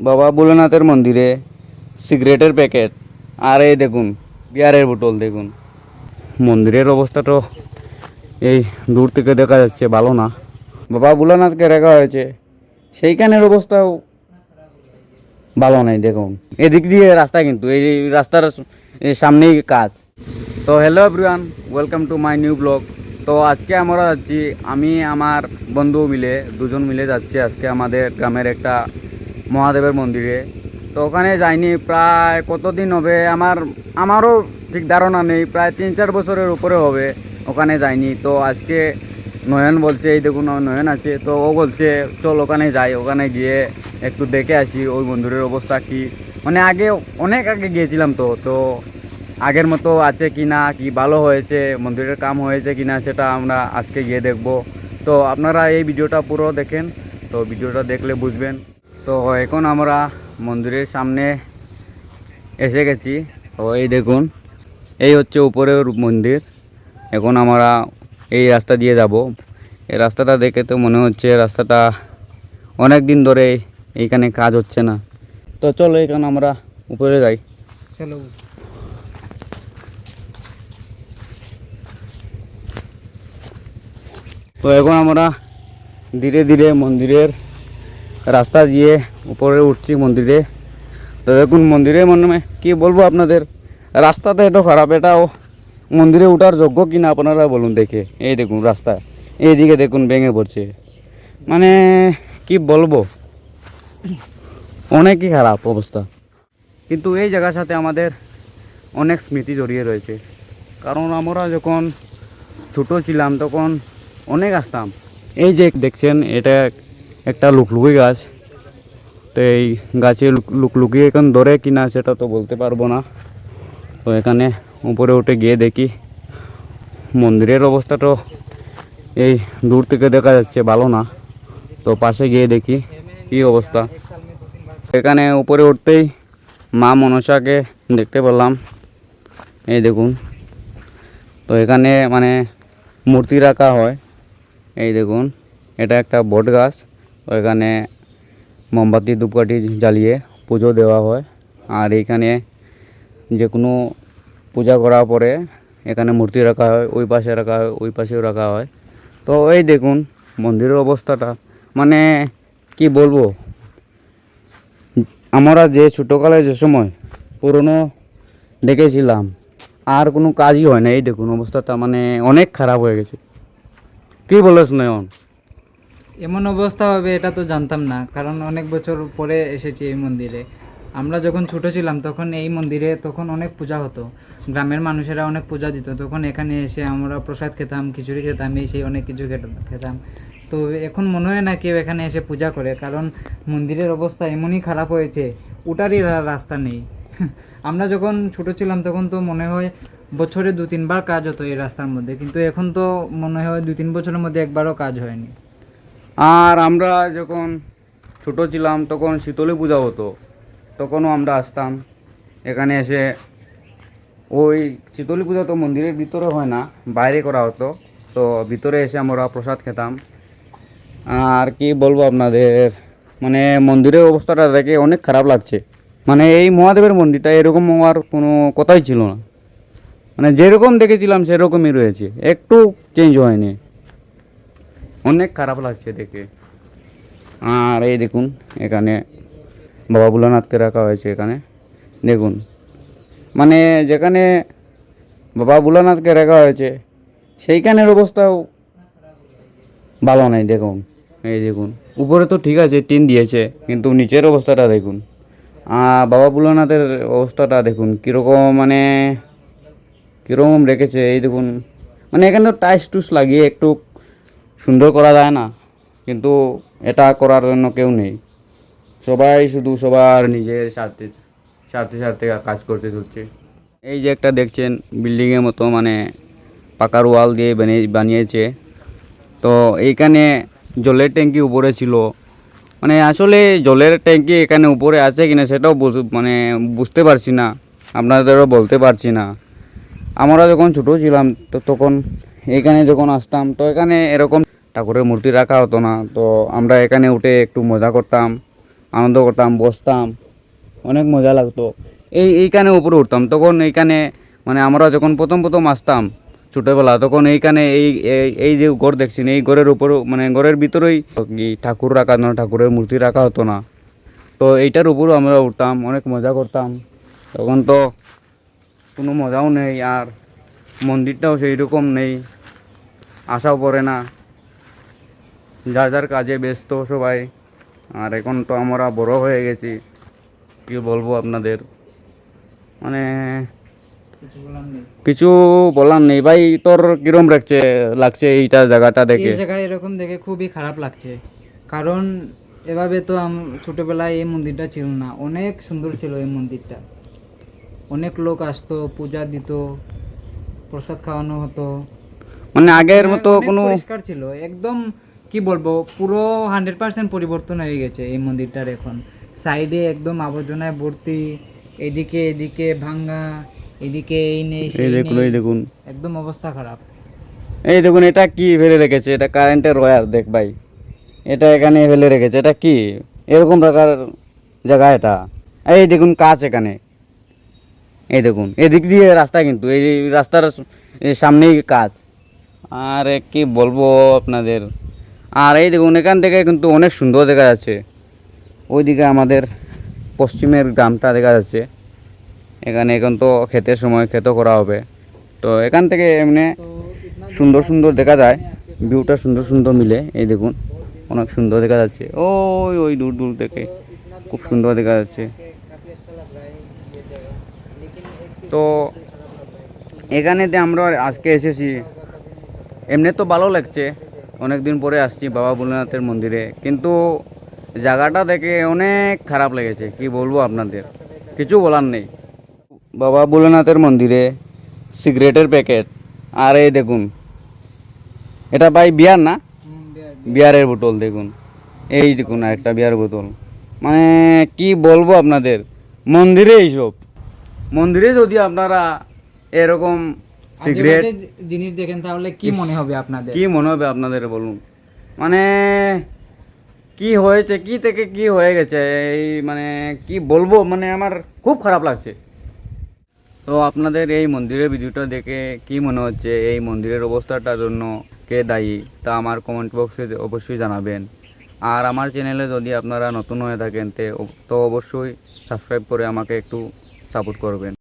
বাবা ভোলেনাথের মন্দিরে সিগারেটের প্যাকেট আর এই দেখুন বিয়ারের বোতল দেখুন। মন্দিরের অবস্থা তো এই দূর থেকে দেখা যাচ্ছে ভালো না। বাবা ভোলেনাথকে রাখা হয়েছে, সেইখানের অবস্থাও ভালো নাই দেখুন। এদিক দিয়ে রাস্তা, কিন্তু এই রাস্তার সামনেই কাজ। তো hello everyone, welcome to my new blog. তো আজকে আমরা যাচ্ছি, আমি আমার বন্ধু মিলে দুজন মিলে যাচ্ছি আজকে আমাদের গ্রামের একটা মহাদেবের মন্দিরে। তো ওখানে যাইনি প্রায় কতদিন হবে, আমারও ঠিক ধারণা নেই, প্রায় 3-4 বছরের উপরে হবে ওখানে যাইনি। তো আজকে নয়ন বলছে, এই দেখুন নয়ন আছে, তো ও বলছে চল ওখানে যাই, ওখানে গিয়ে একটু দেখে আসি ওই মন্দিরের অবস্থা কি। মানে আগে অনেক আগে গিয়েছিলাম, তো আগের মতো আছে কি না, কি ভালো হয়েছে মন্দিরের কাম হয়েছে কি না, সেটা আমরা আজকে গিয়ে দেখব। তো আপনারা এই ভিডিওটা পুরো দেখেন, তো ভিডিওটা দেখলে বুঝবেন। তো এখন আমরা মন্দিরের সামনে এসে গেছি। তো এই দেখুন, এই হচ্ছে উপরের মন্দির। এখন আমরা এই রাস্তা দিয়ে যাব। এই রাস্তাটা দেখে তো মনে হচ্ছে রাস্তাটা অনেক দিন ধরে এইখানে কাজ হচ্ছে না। তো চলো এখন আমরা উপরে যাই, চলো। তো এখন আমরা ধীরে ধীরে মন্দিরের রাস্তা দিয়ে উপরে উঠছি মন্দিরে। তো দেখুন মন্দিরে মনে কি বলবো আপনাদের, রাস্তাটা এত খারাপ, এটাও মন্দিরে ওঠার যোগ্য কিনা আপনারা বলুন দেখে। এই দেখুন রাস্তা, এইদিকে দেখুন ভেঙে পড়ছে, মানে কি বলবো, অনেকই খারাপ অবস্থা। কিন্তু এই জায়গার সাথে আমাদের অনেক স্মৃতি জড়িয়ে রয়েছে, কারণ আমরা যখন ছোটো ছিলাম তখন অনেক আসতাম। এই যে দেখছেন এটা একটা লুকলুকি গাছ। তো এই গাছে লুকলুকি এখন ধরে কিনা সেটা তো বলতে পারবো না। তো এখানে উপরে উঠে গিয়ে দেখি মন্দিরের অবস্থা তো এই দূর থেকে দেখা যাচ্ছে ভালো না। তো পাশে গিয়ে দেখি কি অবস্থা। এখানে উপরে উঠতেই মা মনসাকে দেখতে পেলাম, এই দেখুন। তো এখানে মানে মূর্তি রাখা হয়, এই দেখুন এটা একটা বট গাছ। তো এখানে মোমবাতি ধূপকাঠি জ্বালিয়ে পুজো দেওয়া হয়। আর এইখানে যে কোনো পূজা করার পরে এখানে মূর্তি রাখা হয়, ওই পাশে রাখা হয়, ওই পাশেও রাখা হয়। তো এই দেখুন মন্দিরের অবস্থাটা, মানে কি বলবো, আমরা যে ছোটোকালে যে সময় পুরনো দেখেছিলাম আর কোনো কাজই হয় না। এই দেখুন অবস্থাটা মানে অনেক খারাপ হয়ে গেছে। কী বলেছ নয়ন? এমন অবস্থা হবে এটা তো জানতাম না, কারণ অনেক বছর পরে এসেছি এই মন্দিরে। আমরা যখন ছোটো ছিলাম তখন এই মন্দিরে তখন অনেক পূজা হতো, গ্রামের মানুষেরা অনেক পূজা দিত, তখন এখানে এসে আমরা প্রসাদ খেতাম, খিচুড়ি খেতাম, এই সেই অনেক কিছু খেতাম। তো এখন মনে হয় না কেউ এখানে এসে পূজা করে, কারণ মন্দিরের অবস্থা এমনই খারাপ হয়েছে, ওটারই রাস্তা নেই। আমরা যখন ছোটো ছিলাম তখন তো মনে হয় বছরে 2-3 বার কাজ হতো এই রাস্তার মধ্যে, কিন্তু এখন তো মনে হয় 2-3 বছরের মধ্যে একবারও কাজ হয়নি। আর আমরা যখন ছোটো ছিলাম তখন শীতলী পূজা হতো, তখনও আমরা আসতাম এখানে এসে। ওই শীতলী পূজা তো মন্দিরের ভিতরে হয় না, বাইরে করা হতো। তো ভিতরে এসে আমরা প্রসাদ খেতাম। আর কি বলবো আপনাদের, মানে মন্দিরের অবস্থাটা দেখে অনেক খারাপ লাগছে। মানে এই মহাদেবের মন্দিরটা এরকম হওয়ার কোনো কথাই ছিল না, মানে যেরকম দেখেছিলাম সেরকমই রয়েছে, একটু চেঞ্জ হয়নি। অনেক খারাপ লাগছে দেখে। আর এই দেখুন এখানে বাবা ভোলানাথকে রাখা হয়েছে, এখানে দেখুন, মানে যেখানে বাবা ভোলানাথকে রাখা হয়েছে সেইখানের অবস্থাও ভালো নাই দেখুন। এই দেখুন উপরে তো ঠিক আছে, টিন দিয়েছে, কিন্তু নিচের অবস্থাটা দেখুন। বাবা ভোলানাথের অবস্থাটা দেখুন কীরকম, মানে কীরকম রেখেছে। এই দেখুন, মানে এখানে তো টাইস টুস লাগিয়ে একটু সুন্দর করা যায় না, কিন্তু এটা করার জন্য কেউ নেই। সবাই শুধু সবার নিজের স্বার্থে স্বার্থে স্বার্থে কাজ করতে চলছে। এই যে একটা দেখছেন বিল্ডিংয়ের মতো, মানে পাকার ওয়াল দিয়ে বানিয়েছে। তো এইখানে জলের ট্যাঙ্কি উপরে ছিল, মানে আসলে জলের ট্যাঙ্কি এখানে উপরে আছে কিনা সেটাও মানে বুঝতে পারছি না, আপনাদেরও বলতে পারছি না। আমরা যখন ছোটো ছিলাম তো তখন এখানে যখন আসতাম, তো এখানে এরকম ঠাকুরের মূর্তি রাখা হতো না। তো আমরা এখানে উঠে একটু মজা করতাম, আনন্দ করতাম, বসতাম, অনেক মজা লাগতো। এইখানে উপরে উঠতাম, তখন এইখানে মানে আমরা যখন প্রথম প্রথম আসতাম ছোটোবেলা, তখন এইখানে এই যে ঘর দেখছেন, এই ঘরের উপর মানে ঘরের ভিতরেই কি ঠাকুর রাখা না, ঠাকুরের মূর্তি রাখা হতো না। তো এইটার উপরও আমরা উঠতাম, অনেক মজা করতাম। তখন তো কোনো মজাও নেই, আর মন্দিরটাও সেই রকম নেই, আশাও পড়ে না, যার যার কাজে ব্যস্ত সবাই। আর এখন তো আমরা বড় হয়ে গেছি, কি বলবো আপনাদের, মানে কিছু বলার নেই। কিছু বলার নেই। ভাই তোর কিরম লাগছে এইটা জায়গাটা দেখে? এই জায়গায় এরকম দেখে খুবই খারাপ লাগছে, কারণ এভাবে তো ছোটবেলায় এই মন্দিরটা ছিল না। অনেক সুন্দর ছিল এই মন্দিরটা, অনেক লোক আসতো, পূজা দিত, প্রসাদ খাওয়ানো হতো। মানে আগের মতো অনেক কোনো পরিষ্কার ছিল একদম। কি বলবো, পুরো 100% পরিবর্তন হয়ে গেছে এই মন্দিরটার এখন। সাইডে একদম আবর্জনায় ভর্তি, এদিকে এদিকে ভাঙ্গা, এদিকে এই নেই এই সেই দেখুন, নেই, এই দেখুন, একদম অবস্থা খারাপ। এই দেখুন, এটা কি ফেলে রেখেছে? এটা কারেন্টের ওয়্যার দেখ ভাই, এটা এখানে ফেলে রেখেছে। এটা কি এরকম রাখার জায়গা এটা? এই দেখুন কাজ এখানে, এই দেখুন এদিক দিয়ে রাস্তা, কিন্তু এই রাস্তার সামনেই কাজ। আর কি বলবো আপনাদের। আর এই দেখুন এখান থেকে কিন্তু অনেক সুন্দর দেখা যাচ্ছে, ওইদিকে আমাদের পশ্চিমের গ্রামটা দেখা যাচ্ছে। এখানে এখন তো ক্ষেতের সময় ক্ষেত করা হবে, তো এখান থেকে এমনি তো সুন্দর সুন্দর দেখা যায়, ভিউটা সুন্দর সুন্দর মিলে। এই দেখুন অনেক সুন্দর দেখা যাচ্ছে, ওই ওই দূর দূর থেকে খুব সুন্দর দেখা যাচ্ছে। তো এখানেতে আমরা আজকে এসেছি, এমনি তো ভালো লাগছে, অনেক দিন পরে আসছি বাবা ভোলেনাথের মন্দিরে, কিন্তু জায়গাটা দেখে অনেক খারাপ লেগেছে, কি বলবো আপনাদের, কিছু বলার নেই। বাবা ভোলেনাথের মন্দিরে সিগারেটের প্যাকেট, আর এই দেখুন এটা ভাই বিয়ার না, বিয়ারের বোতল দেখুন, এই দেখুন একটা বিয়ার বোতল। মানে কি বলবো আপনাদের, মন্দিরে এইসব, মন্দিরে যদি আপনারা এরকম সিগারেট, আজেবাজে জিনিস দেখেন তাহলে কি মনে হবে আপনাদের? কি মনে হবে আপনাদের বলুন? মানে কি হয়েছে, কি থেকে কি হয়ে গেছে, এই মানে কি বলবো, মানে আমার খুব খারাপ লাগছে। তো আপনাদের এই মন্দিরের ভিডিওটা দেখে কি মনে হচ্ছে, এই মন্দিরের অবস্থাটার জন্য কে দায়ী, তা আমার কমেন্ট বক্সে অবশ্যই জানাবেন। আর আমার চ্যানেলে যদি আপনারা নতুন হয়ে থাকেন তো অবশ্যই সাবস্ক্রাইব করে আমাকে একটু সাপোর্ট করবেন।